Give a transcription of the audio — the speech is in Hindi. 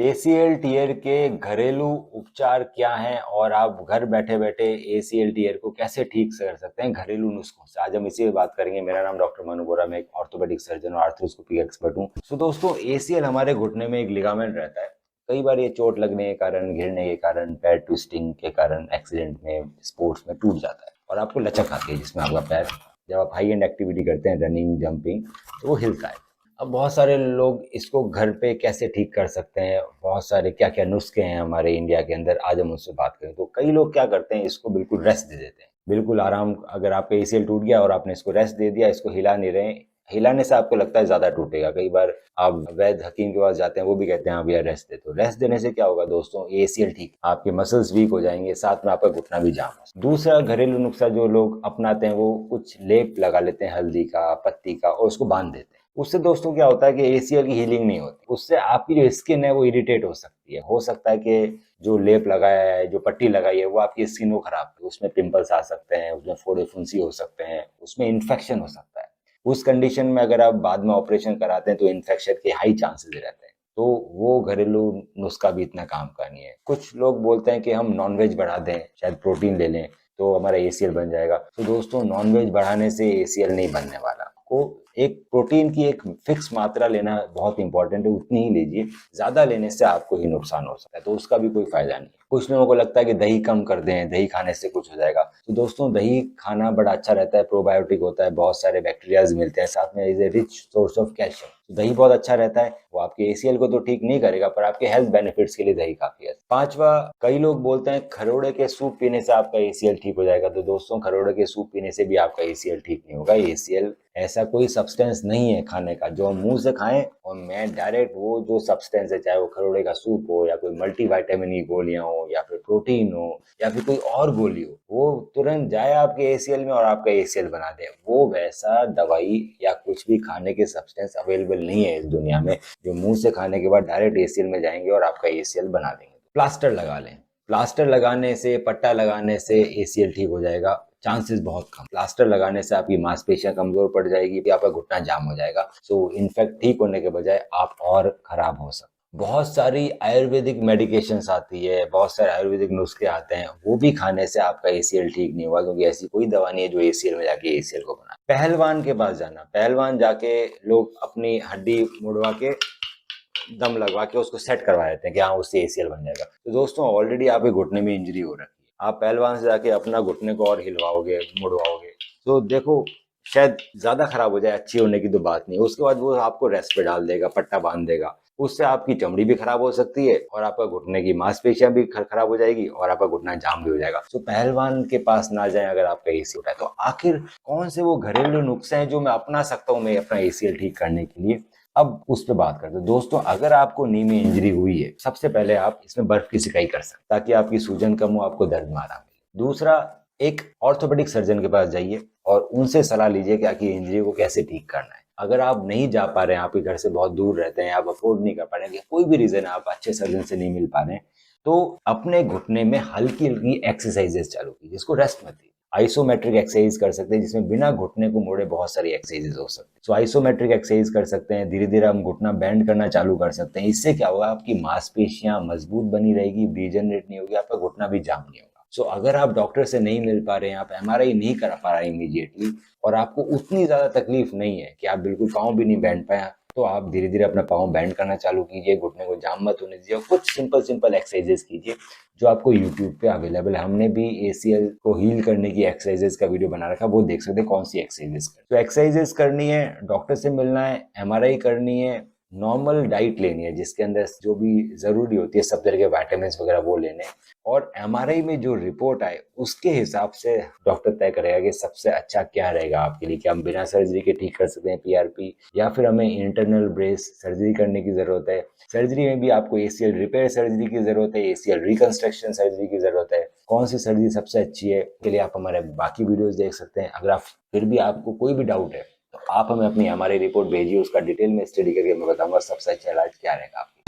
एसीएल टीयर के घरेलू उपचार क्या हैं और आप घर बैठे बैठे एसीएल टीयर को कैसे ठीक कर सकते हैं घरेलू नुस्खों से। आज हम इसी पे बात करेंगे। मेरा नाम डॉक्टर मनु बोरा, मैं एक ऑर्थोपेडिक सर्जन और आर्थ्रोस्कोपी एक्सपर्ट हूँ। तो दोस्तों, एसीएल हमारे घुटने में एक लिगामेंट रहता है। कई बार ये चोट लगने के कारण, गिरने के कारण, पैर ट्विस्टिंग के कारण, एक्सीडेंट में, स्पोर्ट्स में टूट जाता है और आपको लचक आती है, जिसमें आपका पैर जब आप हाई एंड एक्टिविटी करते हैं, रनिंग, जंपिंग, तो वो हिलता है। अब बहुत सारे लोग इसको घर पे कैसे ठीक कर सकते हैं, बहुत सारे क्या क्या नुस्खे हैं हमारे इंडिया के अंदर, आज हम उससे बात करें। तो कई लोग क्या करते हैं, इसको बिल्कुल रेस्ट दे देते हैं, बिल्कुल आराम। अगर आपका एसीएल टूट गया और आपने इसको रेस्ट दे दिया, इसको हिला नहीं रहे, हिलाने से आपको लगता है ज्यादा टूटेगा। कई बार आप वैद्य हकीम के पास जाते हैं, वो भी कहते हैं हाँ भैया रेस्ट दे। तो रेस्ट देने से क्या होगा दोस्तों, एसीएल ठीक, आपके मसल्स वीक हो जाएंगे, साथ में आपका घुटना भी जाम हो। दूसरा घरेलू नुस्खा जो लोग अपनाते हैं, वो कुछ लेप लगा लेते हैं, हल्दी का, पत्ती का, और उसको बांध देते हैं। उससे दोस्तों क्या होता है कि एसीएल की हीलिंग नहीं होती, उससे आपकी जो स्किन है वो इरिटेट हो सकती है। हो सकता है कि जो लेप लगाया है, जो पट्टी लगाई है, वो आपकी स्किन को खराब करे, उसमें पिंपल्स आ सकते हैं, उसमें फोड़े फुंसी हो सकते हैं, उसमें इन्फेक्शन हो सकता है। उस कंडीशन में अगर आप बाद में ऑपरेशन कराते हैं तो इन्फेक्शन के हाई चांसेस रहते हैं। तो वो घरेलू नुस्खा भी इतना काम का नहीं है। कुछ लोग बोलते हैं कि हम नॉनवेज बढ़ा दें, शायद प्रोटीन ले लें तो हमारा एसीएल बन जाएगा। तो दोस्तों, नॉनवेज बढ़ाने से एसीएल नहीं बनने वाला। को एक प्रोटीन की एक फिक्स मात्रा लेना बहुत इंपॉर्टेंट है, उतनी ही लीजिए, ज्यादा लेने से आपको ही नुकसान हो सकता है, तो उसका भी कोई फायदा नहीं है। कुछ लोगों को लगता है कि दही कम कर दें, दही खाने से कुछ हो जाएगा। तो दोस्तों, दही खाना बड़ा अच्छा रहता है, प्रोबायोटिक होता है, बहुत सारे बैक्टीरियाज मिलते हैं, साथ में is a rich source of calcium. तो दही बहुत अच्छा रहता है। वो आपके एसीएल को तो ठीक नहीं करेगा, पर आपके हेल्थ बेनिफिट्स के लिए दही काफी है। पांचवा, कई लोग बोलते हैं खरोड़े के सूप पीने से आपका एसीएल ठीक हो जाएगा। तो दोस्तों, खरोड़े के सूप पीने से भी आपका एसीएल ठीक नहीं होगा। एसीएल ऐसा कोई सब्सटेंस नहीं है खाने का जो हम मुंह से खाएं और मैं डायरेक्ट वो जो सब्सटेंस है, चाहे वो खरोड़े का सूप हो या कोई मल्टीविटामिन की गोलियां हो या फिर प्रोटीन हो या फिर कोई और गोली हो, वो तुरंत जाए आपके एसीएल में और आपका एसीएल बना दे। वो वैसा दवाई या कुछ भी खाने के सब्सटेंस अवेलेबल नहीं है इस दुनिया में, जो मुंह से खाने के बाद डायरेक्ट एसीएल में जाएंगे और आपका एसीएल बना देंगे। प्लास्टर लगा लें, प्लास्टर लगाने से, पट्टा लगाने से एसीएल ठीक हो जाएगा, चांसेस बहुत कम। प्लास्टर लगाने से आपकी मांसपेशियां कमजोर पड़ जाएगी, आपका घुटना जाम हो जाएगा। सो इनफेक्ट ठीक होने के बजाय आप और खराब हो सकते। बहुत सारी आयुर्वेदिक मेडिकेशंस आती है, बहुत सारे आयुर्वेदिक नुस्खे आते हैं, वो भी खाने से आपका एसीएल ठीक नहीं होगा, क्योंकि ऐसी कोई दवा नहीं है जो एसीएल में जाके एसीएल को बना। पहलवान के पास जाना, पहलवान जाके लोग अपनी हड्डी मुड़वा के, दम लगवा के उसको सेट करवा देते हैं कि हाँ उससे एसीएल बन जाएगा। तो दोस्तों, ऑलरेडी आपके घुटने में इंजरी हो रखी है, आप पहलवान से जाके अपना घुटने को और हिलवाओगे, मुड़वाओगे, तो देखो शायद ज्यादा खराब हो जाए, अच्छी होने की तो बात नहीं। उसके बाद वो आपको रेस्ट पे डाल देगा, पट्टा बांध देगा, उससे आपकी चमड़ी भी खराब हो सकती है और आपका घुटने की मांसपेशियां भी खराब हो जाएगी और आपका घुटना जाम भी हो जाएगा। तो पहलवान के पास ना जाए अगर आपका एसीएल है। तो आखिर कौन से वो घरेलू नुस्खे हैं जो मैं अपना सकता हूँ मैं अपना एसीएल ठीक करने के लिए? अब उस पर बात करते हैं। दोस्तों, अगर आपको नी में इंजरी हुई है, सबसे पहले आप इसमें बर्फ की सिकाई कर सकते हैं ताकि आपकी सूजन कम हो, आपको दर्द में आराम मिले। दूसरा, एक ऑर्थोपेडिक सर्जन के पास जाइए और उनसे सलाह लीजिए कि आपकी इंजरी को कैसे ठीक करना है। अगर आप नहीं जा पा रहे हैं, आपके घर से बहुत दूर रहते हैं, आप अफोर्ड नहीं कर पा रहे हैं, कोई भी रीजन है, आप अच्छे सर्जन से नहीं मिल पा रहे हैं, तो अपने घुटने में हल्की हल्की एक्सरसाइजेस चालू कीजिए, जिसको रेस्ट मत दीजिए। आइसोमेट्रिक एक्सरसाइज कर सकते हैं, जिसमें बिना घुटने को मोड़े बहुत सारी एक्सरसाइजेस हो सकती है। सो आइसोमेट्रिक एक्सरसाइज कर सकते हैं, धीरे धीरे हम घुटना बेंड करना चालू कर सकते हैं। इससे क्या होगा, आपकी मांसपेशियां मजबूत बनी रहेगी, डिजनरेट नहीं होगी, आपका घुटना भी जाम नहीं होगा। सो अगर आप डॉक्टर से नहीं मिल पा रहे हैं, आप एमआरआई नहीं करा पा रहे इमीडिएटली, और आपको उतनी ज्यादा तकलीफ नहीं है कि आप बिल्कुल पाँव भी नहीं बैंड पाए, तो आप धीरे धीरे अपना पाँव बैंड करना चालू कीजिए, घुटने को जाम मत होने दीजिए और कुछ सिंपल सिंपल एक्सरसाइजेस कीजिए जो आपको यूट्यूब पे अवेलेबल है। हमने भी एसीएल को हील करने की एक्सरसाइजेस का वीडियो बना रखा, वो देख सकते हैं कौन सी एक्सरसाइजेस कर। तो एक्सरसाइजेस करनी है, डॉक्टर से मिलना है, एमआरआई करनी है, नॉर्मल डाइट लेनी है जिसके अंदर जो भी जरूरी होती है सब तरह के विटामिन वगैरह वो लेने, और एमआरआई में जो रिपोर्ट आए उसके हिसाब से डॉक्टर तय करेगा कि सबसे अच्छा क्या रहेगा आपके लिए। कि हम बिना सर्जरी के ठीक कर सकते हैं पीआरपी, या फिर हमें इंटरनल ब्रेस सर्जरी करने की जरूरत है। सर्जरी में भी आपको एसीएल रिपेयर सर्जरी की जरूरत है, एसीएल रिकंस्ट्रक्शन सर्जरी की जरूरत है। कौन सी सर्जरी सबसे अच्छी है, के लिए आप हमारे बाकी वीडियोस देख सकते हैं। अगर आप फिर भी आपको कोई भी डाउट है तो आप हमें अपनी हमारी रिपोर्ट भेजिए, उसका डिटेल में स्टडी करके मैं बताऊंगा सबसे अच्छा इलाज क्या रहेगा आपके